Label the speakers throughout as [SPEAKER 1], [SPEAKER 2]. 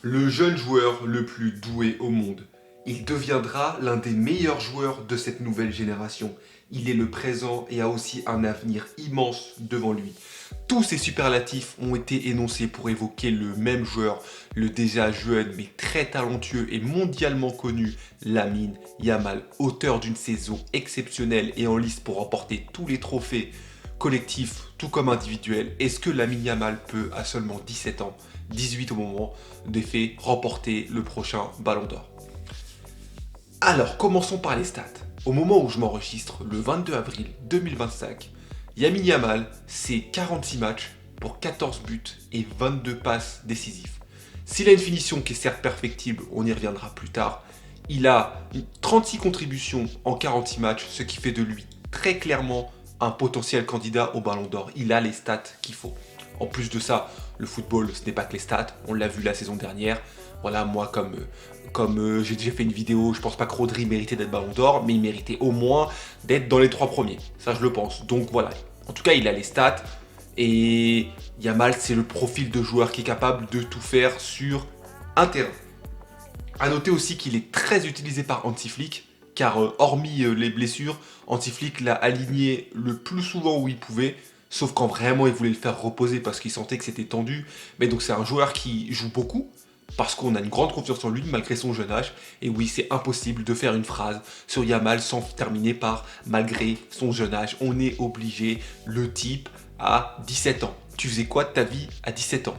[SPEAKER 1] Le jeune joueur le plus doué au monde. Il deviendra l'un des meilleurs joueurs de cette nouvelle génération. Il est le présent et a aussi un avenir immense devant lui. Tous ces superlatifs ont été énoncés pour évoquer le même joueur, le déjà jeune mais très talentueux et mondialement connu Lamine Yamal, auteur d'une saison exceptionnelle et en lice pour remporter tous les trophées collectifs tout comme individuels. Est-ce que Lamine Yamal peut, à seulement 17 ans, 18 au moment des faits, remporter le prochain Ballon d'Or? Alors, commençons par les stats. Au moment où je m'enregistre, le 22 avril 2025, Lamine Yamal, c'est 46 matchs pour 14 buts et 22 passes décisives. S'il a une finition qui est certes perfectible, on y reviendra plus tard, il a 36 contributions en 46 matchs, ce qui fait de lui très clairement un potentiel candidat au Ballon d'Or. Il a les stats qu'il faut. En plus de ça, le football, ce n'est pas que les stats, on l'a vu la saison dernière. Voilà, moi, comme j'ai déjà fait une vidéo, je pense pas que Rodri méritait d'être Ballon d'Or, mais il méritait au moins d'être dans les 3 premiers. Ça, je le pense. Donc voilà. En tout cas, il a les stats. Et Yamal, c'est le profil de joueur qui est capable de tout faire sur un terrain. A noter aussi qu'il est très utilisé par Hansi Flick, car hormis les blessures, Hansi Flick l'a aligné le plus souvent où il pouvait, sauf quand vraiment il voulait le faire reposer parce qu'il sentait que c'était tendu. Mais donc c'est un joueur qui joue beaucoup, parce qu'on a une grande confiance en lui malgré son jeune âge. Et oui, c'est impossible de faire une phrase sur Yamal sans terminer par malgré son jeune âge. On est obligé, le type a 17 ans. Tu faisais quoi de ta vie à 17 ans?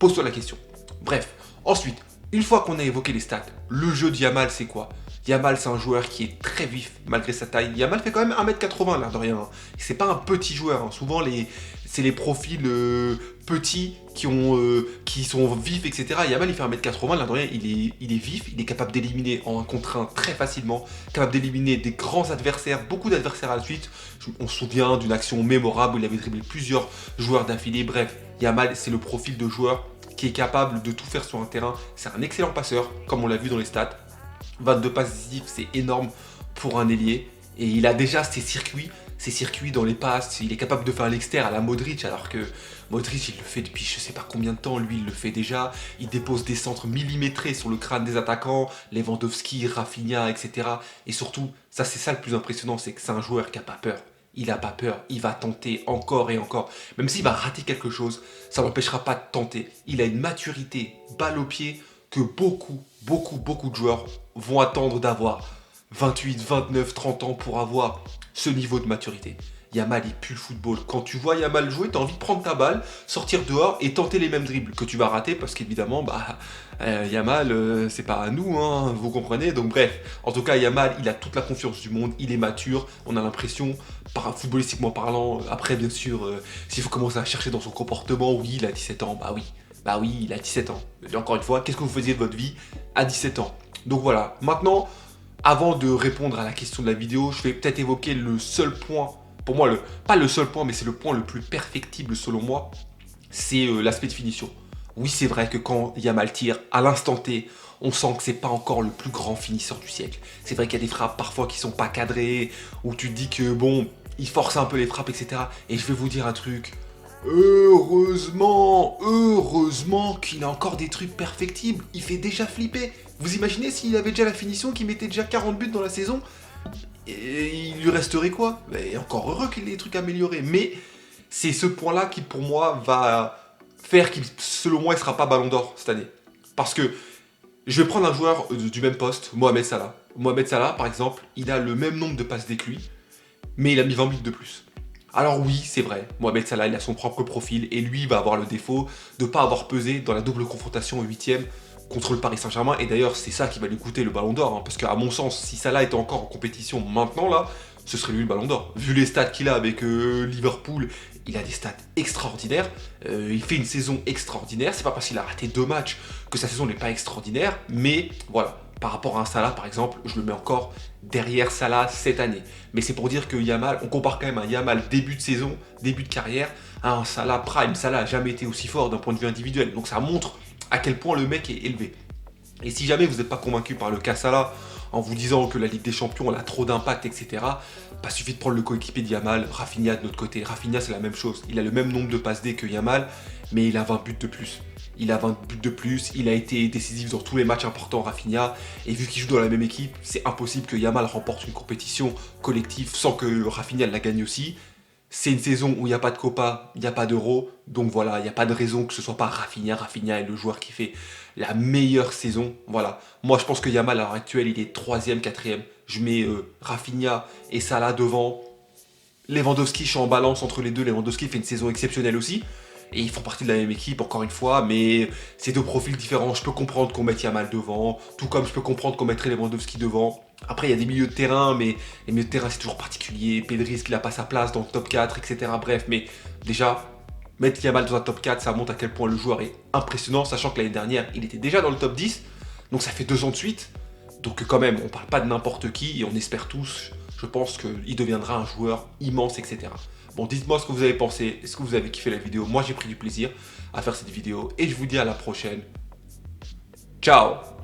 [SPEAKER 1] Pose-toi la question. Bref, ensuite, une fois qu'on a évoqué les stats, le jeu de Yamal, c'est quoi? Yamal, c'est un joueur qui est très vif malgré sa taille. Yamal fait quand même 1m80, l'air de rien. C'est pas un petit joueur. Hein. Souvent, c'est les profils petits qui sont vifs, etc. Yamal, il fait 1m80, l'air de rien. Il est vif, il est capable d'éliminer en 1 contre 1 très facilement, capable d'éliminer des grands adversaires, beaucoup d'adversaires à la suite. On se souvient d'une action mémorable où il avait dribblé plusieurs joueurs d'affilée. Bref, Yamal, c'est le profil de joueur qui est capable de tout faire sur un terrain. C'est un excellent passeur, comme on l'a vu dans les stats. 22 passes décisives, c'est énorme pour un ailier. Et il a déjà ses circuits dans les passes. Il est capable de faire l'extérieur à la Modric, alors que Modric, il le fait depuis je sais pas combien de temps. Lui, il le fait déjà. Il dépose des centres millimétrés sur le crâne des attaquants. Lewandowski, Rafinha, etc. Et surtout, ça c'est ça le plus impressionnant, c'est que c'est un joueur qui n'a pas peur. Il n'a pas peur, il va tenter encore et encore. Même s'il va rater quelque chose, ça ne l'empêchera pas de tenter. Il a une maturité, balle au pied, que beaucoup de joueurs vont attendre d'avoir. 28, 29, 30 ans pour avoir ce niveau de maturité. Yamal, il pue le football. Quand tu vois Yamal jouer, tu as envie de prendre ta balle, sortir dehors et tenter les mêmes dribbles que tu vas rater parce qu'évidemment, Yamal, c'est pas à nous, hein, vous comprenez. Donc bref, en tout cas, Yamal, il a toute la confiance du monde, il est mature. On a l'impression, footballistiquement parlant, après bien sûr, s'il faut commencer à chercher dans son comportement, oui, il a 17 ans, bah oui, il a 17 ans. Et encore une fois, qu'est-ce que vous faisiez de votre vie à 17 ans? Donc voilà, maintenant, avant de répondre à la question de la vidéo, je vais peut-être évoquer le seul point, pour moi, pas le seul point, mais c'est le point le plus perfectible selon moi, c'est l'aspect de finition. Oui, c'est vrai que quand Yamal tire, à l'instant T, on sent que c'est pas encore le plus grand finisseur du siècle. C'est vrai qu'il y a des frappes parfois qui sont pas cadrées, où tu te dis que bon, il force un peu les frappes, etc. Et je vais vous dire un truc, heureusement qu'il a encore des trucs perfectibles. Il fait déjà flipper. Vous imaginez s'il avait déjà la finition, qu'il mettait déjà 40 buts dans la saison, et il lui resterait quoi? Et encore heureux qu'il ait des trucs améliorés. Mais c'est ce point-là qui, pour moi, va faire qu'il, selon moi, il ne sera pas Ballon d'Or cette année. Parce que je vais prendre un joueur du même poste, Mohamed Salah. Mohamed Salah, par exemple, il a le même nombre de passes D que lui, mais il a mis 20 buts de plus. Alors oui, c'est vrai, Mohamed Salah, il a son propre profil et lui va avoir le défaut de ne pas avoir pesé dans la double confrontation au 8e contre le Paris Saint-Germain. Et d'ailleurs, c'est ça qui va lui coûter le Ballon d'Or. Hein, parce qu'à mon sens, si Salah était encore en compétition maintenant, là, ce serait lui le Ballon d'Or. Vu les stats qu'il a avec Liverpool, il a des stats extraordinaires. Il fait une saison extraordinaire. C'est pas parce qu'il a raté 2 matchs que sa saison n'est pas extraordinaire. Mais voilà, par rapport à un Salah, par exemple, je le mets encore derrière Salah cette année. Mais c'est pour dire que Yamal, on compare quand même un Yamal début de saison, début de carrière, à un Salah prime. Salah n'a jamais été aussi fort d'un point de vue individuel. Donc ça montre à quel point le mec est élevé. Et si jamais vous n'êtes pas convaincu par le cas Salah, en vous disant que la Ligue des Champions elle a trop d'impact, etc., bah, suffit de prendre le coéquipier de Yamal, Rafinha de notre côté. Rafinha, c'est la même chose. Il a le même nombre de passes D que Yamal, mais il a 20 buts de plus. il a 20 buts de plus, il a été décisif dans tous les matchs importants, Rafinha, et vu qu'ils jouent dans la même équipe, c'est impossible que Yamal remporte une compétition collective sans que Rafinha la gagne aussi. C'est une saison où il n'y a pas de Copa, il n'y a pas d'Euro, donc voilà, il n'y a pas de raison que ce soit pas Rafinha. Rafinha est le joueur qui fait la meilleure saison, voilà. Moi je pense que Yamal à l'heure actuelle, il est 3ème, 4ème. Je mets Rafinha et Salah devant. Lewandowski, je suis en balance entre les deux. Lewandowski fait une saison exceptionnelle aussi. Et ils font partie de la même équipe, encore une fois, mais c'est deux profils différents. Je peux comprendre qu'on mette Yamal devant, tout comme je peux comprendre qu'on mettrait Lewandowski devant. Après, il y a des milieux de terrain, mais les milieux de terrain, c'est toujours particulier. Pedri, est-ce qu'il n'a pas sa place dans le top 4, etc. Bref, mais déjà, mettre Yamal dans un top 4, ça montre à quel point le joueur est impressionnant, sachant que l'année dernière, il était déjà dans le top 10, donc ça fait 2 ans de suite. Donc quand même, on parle pas de n'importe qui, et on espère tous, je pense qu'il deviendra un joueur immense, etc. Bon, dites-moi ce que vous avez pensé, est-ce que vous avez kiffé la vidéo? Moi, j'ai pris du plaisir à faire cette vidéo, et je vous dis à la prochaine. Ciao!